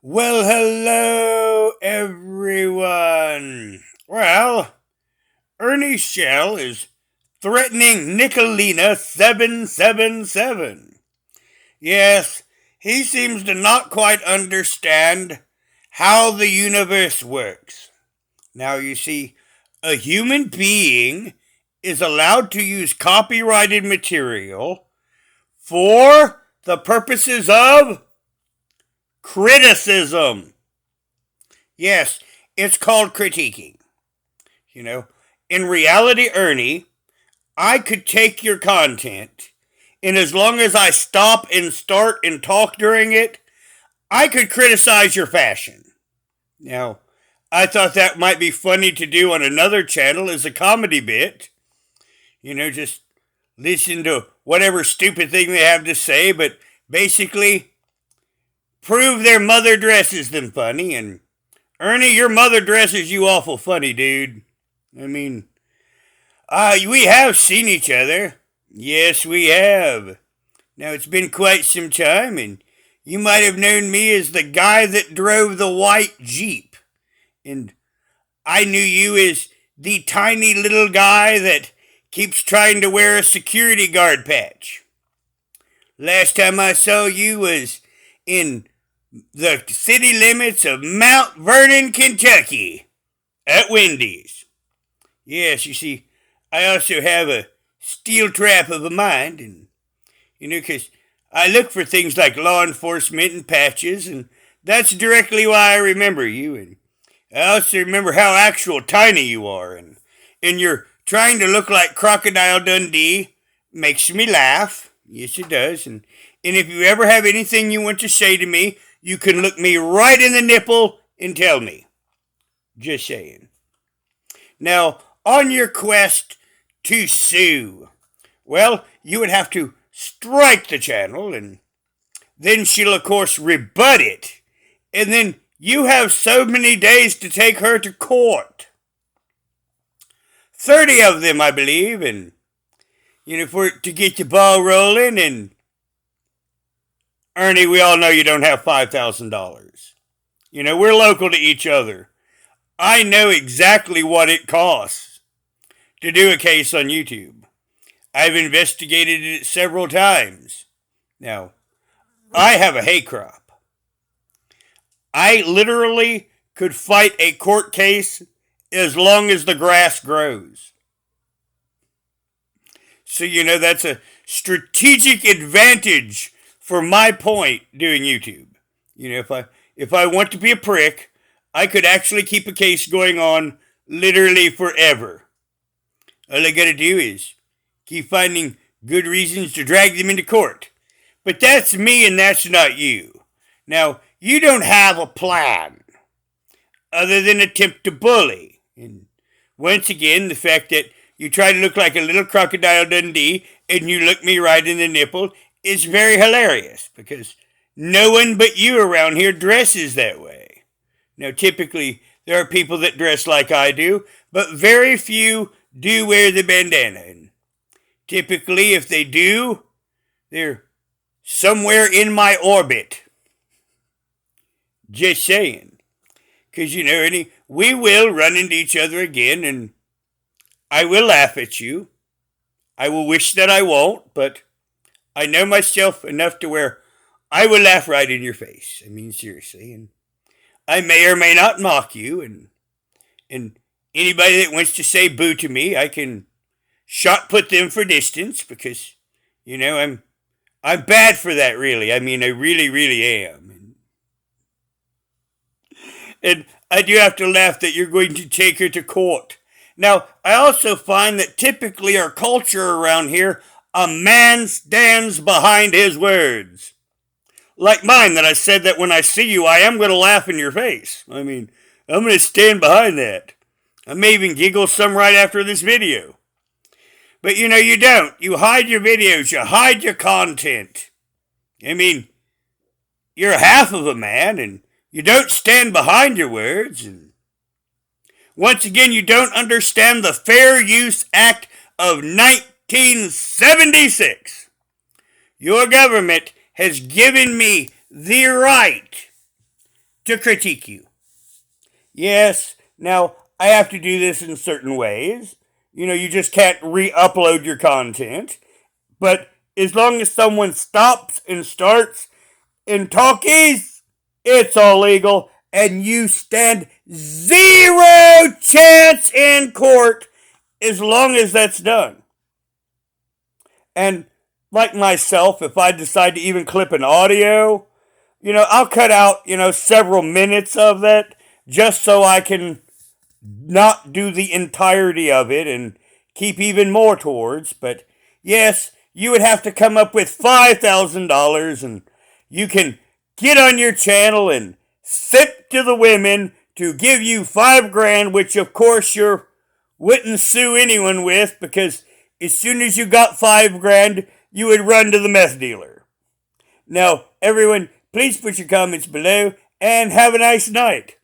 Well, hello, everyone. Well, Ernie Shell is threatening Nikalina777. Yes, he seems to not quite understand how the universe works. Now, you see, a human being is allowed to use copyrighted material for the purposes of criticism. Yes, it's called critiquing. You know, in reality, Ernie, I could take your content, and as long as I stop and start and talk during it, I could criticize your fashion. Now, I thought that might be funny to do on another channel as a comedy bit. Just listen to whatever stupid thing they have to say, but basically prove their mother dresses them funny. And Ernie, your mother dresses you awful funny, dude. I mean, we have seen each other. Yes, we have. Now, it's been quite some time, and you might have known me as the guy that drove the white Jeep. And I knew you as the tiny little guy that keeps trying to wear a security guard patch. Last time I saw you was in the city limits of Mount Vernon, Kentucky, at Wendy's. Yes, you see, I also have a steel trap of a mind, and, because I look for things like law enforcement and patches, and that's directly why I remember you, and I also remember how actual tiny you are, and you're trying to look like Crocodile Dundee makes me laugh. Yes, it does, and if you ever have anything you want to say to me, you can look me right in the nipple and tell me. Just saying. Now, on your quest to sue, well, you would have to strike the channel, and then she'll, of course, rebut it. And then you have so many days to take her to court. 30 of them, I believe, and, to get the ball rolling. And, Ernie, we all know you don't have $5,000. We're local to each other. I know exactly what it costs to do a case on YouTube. I've investigated it several times. Now, I have a hay crop. I literally could fight a court case as long as the grass grows. So, that's a strategic advantage for my point doing YouTube. If I want to be a prick, I could actually keep a case going on literally forever. All I gotta do is keep finding good reasons to drag them into court. But that's me and that's not you. Now, you don't have a plan other than attempt to bully. And once again, the fact that you try to look like a little Crocodile Dundee and you look me right in the nipple is very hilarious because no one but you around here dresses that way. Now, typically, there are people that dress like I do, but very few do wear the bandana. And typically, if they do, they're somewhere in my orbit. Just saying. Because, Ernie, we will run into each other again, and I will laugh at you. I will wish that I won't, but I know myself enough to where I will laugh right in your face. I mean, seriously. And I may or may not mock you, and anybody that wants to say boo to me, I can shot put them for distance because, I'm bad for that, really. I mean, I really, really am. And I do have to laugh that you're going to take her to court. Now, I also find that typically our culture around here, a man stands behind his words. Like mine, that I said that when I see you, I am going to laugh in your face. I mean, I'm going to stand behind that. I may even giggle some right after this video. But you don't. You hide your videos. You hide your content. I mean, you're half of a man, and you don't stand behind your words. And once again, you don't understand the Fair Use Act of 1976. Your government has given me the right to critique you. Yes, now I have to do this in certain ways. You just can't re-upload your content. But as long as someone stops and starts in talkies, it's all legal, and you stand zero chance in court as long as that's done. And like myself, if I decide to even clip an audio, I'll cut out, several minutes of that just so I can not do the entirety of it and keep even more towards. But yes, you would have to come up with $5,000, and you can get on your channel and sip to the women to give you $5,000, which of course you wouldn't sue anyone with, because as soon as you got $5,000, you would run to the meth dealer. Now, everyone, please put your comments below and have a nice night.